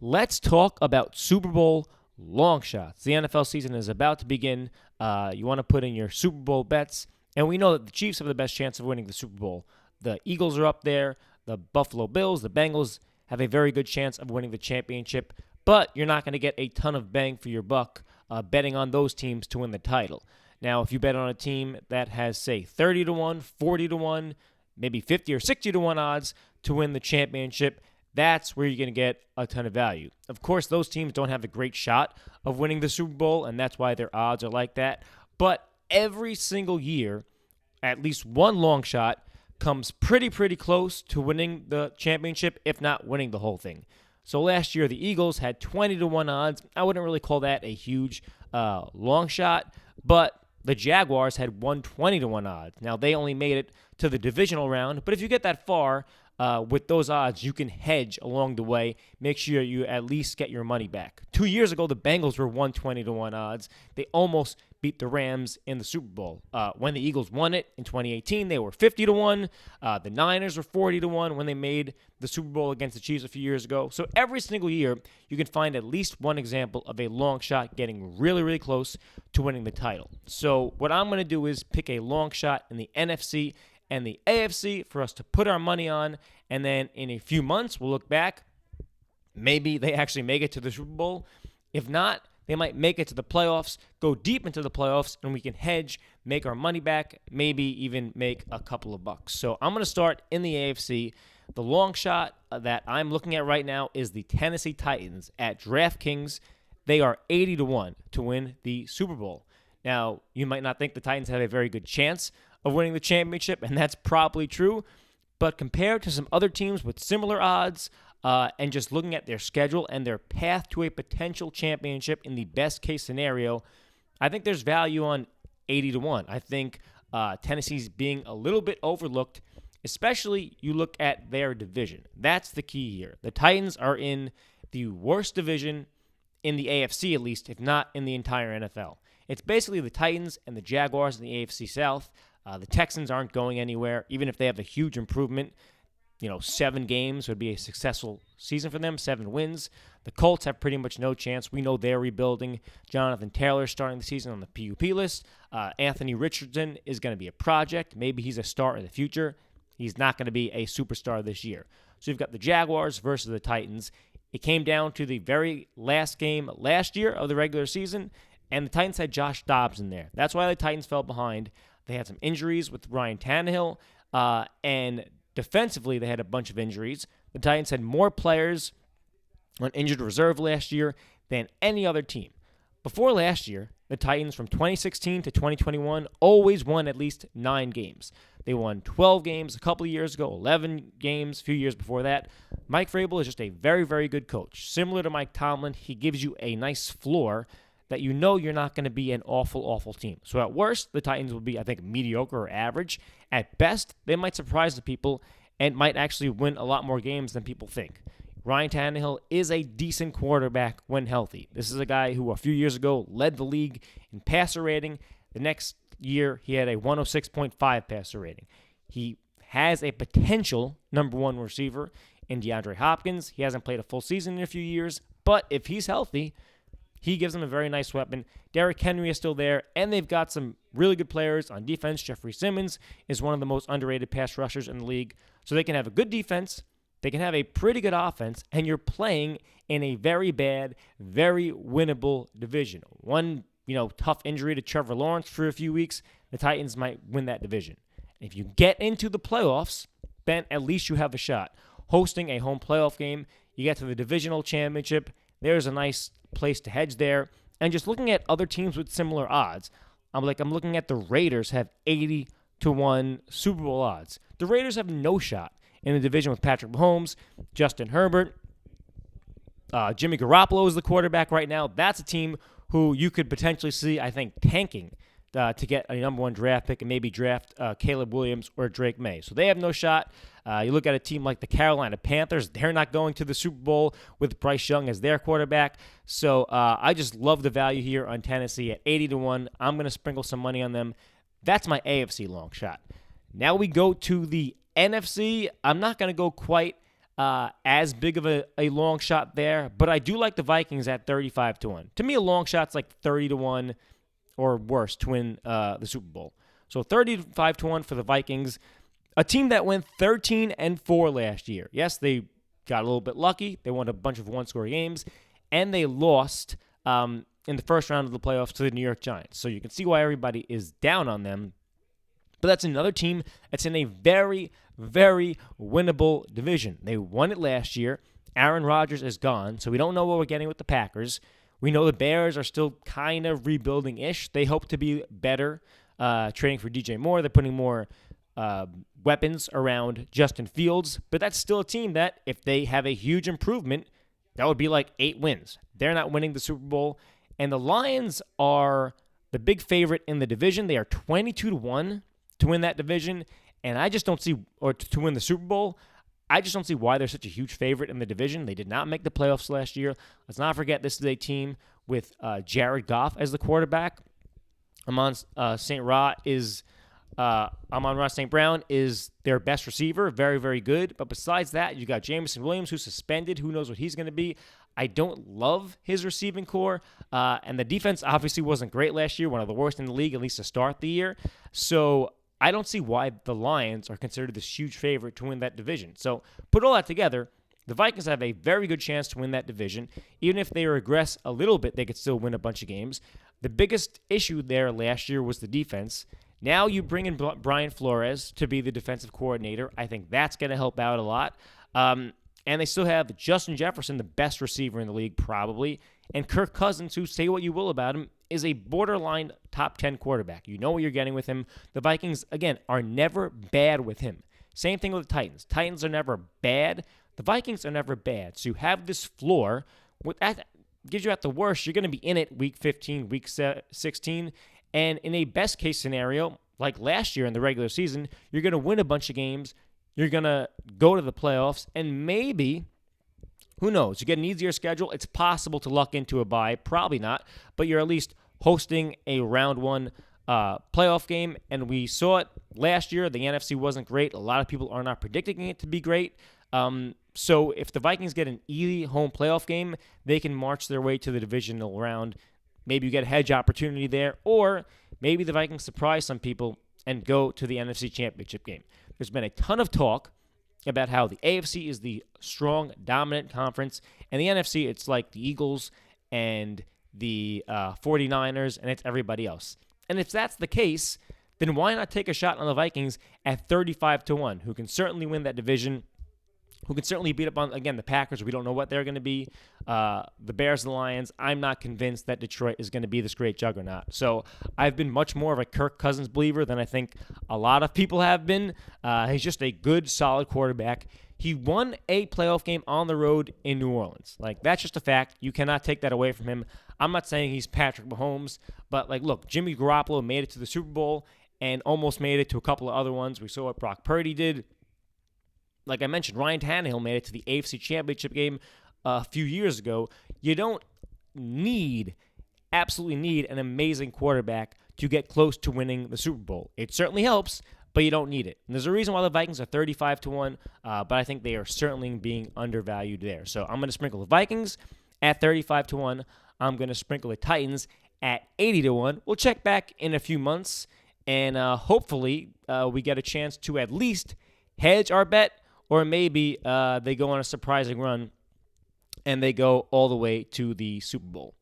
Let's talk about Super Bowl long shots. The NFL season is about to begin. You want to put in your Super Bowl bets, and we know that the Chiefs have the best chance of winning the Super Bowl. The Eagles are up there. The Buffalo Bills, the Bengals have a very good chance of winning the championship, but you're not going to get a ton of bang for your buck betting on those teams to win the title. Now, if you bet on a team that has, say, 30 to 1, 40 to 1, maybe 50 or 60 to 1 odds to win the championship, that's where you're going to get a ton of value. Of course, those teams don't have a great shot of winning the Super Bowl, and that's why their odds are like that. But every single year, at least one long shot comes pretty close to winning the championship, if not winning the whole thing. So last year, the Eagles had 20 to 1 odds. I wouldn't really call that a huge long shot, but the Jaguars had 120 to 1 odds. Now, they only made it to the divisional round, but if you get that far, with those odds, you can hedge along the way. Make sure you at least get your money back. 2 years ago, the Bengals were 120 to 1 odds. They almost beat the Rams in the Super Bowl. When the Eagles won it in 2018, they were 50 to 1. The Niners were 40 to 1 when they made the Super Bowl against the Chiefs a few years ago. So every single year, you can find at least one example of a long shot getting really close to winning the title. So what I'm going to do is pick a long shot in the NFC and the AFC for us to put our money on, and then in a few months, we'll look back. Maybe they actually make it to the Super Bowl. If not, they might make it to the playoffs, go deep into the playoffs, and we can hedge, make our money back, maybe even make a couple of bucks. So I'm going to start in the AFC. The long shot that I'm looking at right now is the Tennessee Titans at DraftKings. They are 80 to 1 to win the Super Bowl. Now, you might not think the Titans have a very good chance of winning the championship, and that's probably true. But compared to some other teams with similar odds, and just looking at their schedule and their path to a potential championship in the best case scenario, I think there's value on 80 to 1. I think Tennessee's being a little bit overlooked, especially you look at their division. That's the key here. The Titans are in the worst division in the AFC, at least, if not in the entire NFL. It's basically the Titans and the Jaguars in the AFC South. The Texans aren't going anywhere, even if they have a huge improvement. 7 games would be a successful season for them, 7 wins. The Colts have pretty much no chance. We know they're rebuilding. Jonathan Taylor starting the season on the PUP list. Anthony Richardson is going to be a project. Maybe he's a star in the future. He's not going to be a superstar this year. So you've got the Jaguars versus the Titans. It came down to the very last game last year of the regular season, and the Titans had Josh Dobbs in there. That's why the Titans fell behind. They had some injuries with Ryan Tannehill, and defensively they had a bunch of injuries. The Titans had more players on injured reserve last year than any other team. Before last year, the Titans from 2016 to 2021 always won at least 9 games. They won 12 games a couple of years ago, 11 games a few years before that. Mike Vrabel is just a very good coach. Similar to Mike Tomlin, he gives you a nice floor that you know you're not going to be an awful team. So at worst, the Titans will be, I think, mediocre or average. At best, they might surprise the people and might actually win a lot more games than people think. Ryan Tannehill is a decent quarterback when healthy. This is a guy who a few years ago led the league in passer rating. The next year, he had a 106.5 passer rating. He has a potential number 1 receiver in DeAndre Hopkins. He hasn't played a full season in a few years, but if he's healthy, he gives them a very nice weapon. Derrick Henry is still there, and they've got some really good players on defense. Jeffrey Simmons is one of the most underrated pass rushers in the league. So they can have a good defense, they can have a pretty good offense, and you're playing in a very bad, very winnable division. One, tough injury to Trevor Lawrence for a few weeks, the Titans might win that division. If you get into the playoffs, then at least you have a shot. Hosting a home playoff game, you get to the divisional championship, there's a nice place to hedge there. And just looking at other teams with similar odds, I'm looking at the Raiders have 80 to 1 Super Bowl odds. The Raiders have no shot in the division with Patrick Mahomes, Justin Herbert, Jimmy Garoppolo is the quarterback right now. That's a team who you could potentially see, I think, tanking to get a number 1 draft pick and maybe draft Caleb Williams or Drake May. So they have no shot. You look at a team like the Carolina Panthers, they're not going to the Super Bowl with Bryce Young as their quarterback. So I just love the value here on Tennessee at 80 to 1. I'm going to sprinkle some money on them. That's my AFC long shot. Now we go to the NFC. I'm not going to go quite as big of a long shot there, but I do like the Vikings at 35-1. To me, a long shot's like 30-1 or worse to win the Super Bowl. So 35-1 for the Vikings, a team that went 13-4 last year. Yes, they got a little bit lucky. They won a bunch of one-score games, and they lost in the first round of the playoffs to the New York Giants. So you can see why everybody is down on them. But that's another team that's in a very, very winnable division. They won it last year. Aaron Rodgers is gone, so we don't know what we're getting with the Packers. We know the Bears are still kind of rebuilding-ish. They hope to be better, trading for DJ Moore. They're putting more weapons around Justin Fields. But that's still a team that, if they have a huge improvement, that would be like 8 wins. They're not winning the Super Bowl. And the Lions are the big favorite in the division. They are 22-1 to win that division. And I just don't see, or to win the Super Bowl, I just don't see why they're such a huge favorite in the division. They did not make the playoffs last year. Let's not forget this is a team with Jared Goff as the quarterback. Amon-Ra St. Brown is their best receiver. Very, very good. But besides that, you got Jameson Williams, who's suspended. Who knows what he's going to be? I don't love his receiving core. And the defense obviously wasn't great last year, one of the worst in the league, at least to start the year. So I don't see why the Lions are considered this huge favorite to win that division. So put all that together, the Vikings have a very good chance to win that division. Even if they regress a little bit, they could still win a bunch of games. The biggest issue there last year was the defense. Now you bring in Brian Flores to be the defensive coordinator. I think that's going to help out a lot. And they still have Justin Jefferson, the best receiver in the league probably, and Kirk Cousins, who, say what you will about him, is a borderline top 10 quarterback. You know what you're getting with him. The Vikings, again, are never bad with him. Same thing with the Titans. Titans are never bad. The Vikings are never bad. So you have this floor. What that gives you at the worst, you're going to be in it week 15, week 16. And in a best-case scenario, like last year in the regular season, you're going to win a bunch of games. You're going to go to the playoffs, and maybe, who knows, you get an easier schedule. It's possible to luck into a bye. Probably not, but you're at least hosting a round one playoff game, and we saw it last year. The NFC wasn't great. A lot of people are not predicting it to be great. So if the Vikings get an easy home playoff game, they can march their way to the divisional round. Maybe you get a hedge opportunity there, or maybe the Vikings surprise some people and go to the NFC Championship game. There's been a ton of talk about how the AFC is the strong, dominant conference, and the NFC, it's like the Eagles and the 49ers, and it's everybody else. And if that's the case, then why not take a shot on the Vikings at 35-1, who can certainly win that division, who can certainly beat up on, again, the Packers. We don't know what they're going to be. The Bears and the Lions, I'm not convinced that Detroit is going to be this great juggernaut. So I've been much more of a Kirk Cousins believer than I think a lot of people have been. He's just a good, solid quarterback. He won a playoff game on the road in New Orleans. Like, that's just a fact. You cannot take that away from him. I'm not saying he's Patrick Mahomes, but, like, look, Jimmy Garoppolo made it to the Super Bowl and almost made it to a couple of other ones. We saw what Brock Purdy did. Like I mentioned, Ryan Tannehill made it to the AFC Championship game a few years ago. You don't absolutely need an amazing quarterback to get close to winning the Super Bowl. It certainly helps, but you don't need it. And there's a reason why the Vikings are 35-1, but I think they are certainly being undervalued there. So I'm going to sprinkle the Vikings at 35-1. I'm going to sprinkle the Titans at 80-1. We'll check back in a few months, and hopefully we get a chance to at least hedge our bet, or maybe they go on a surprising run and they go all the way to the Super Bowl.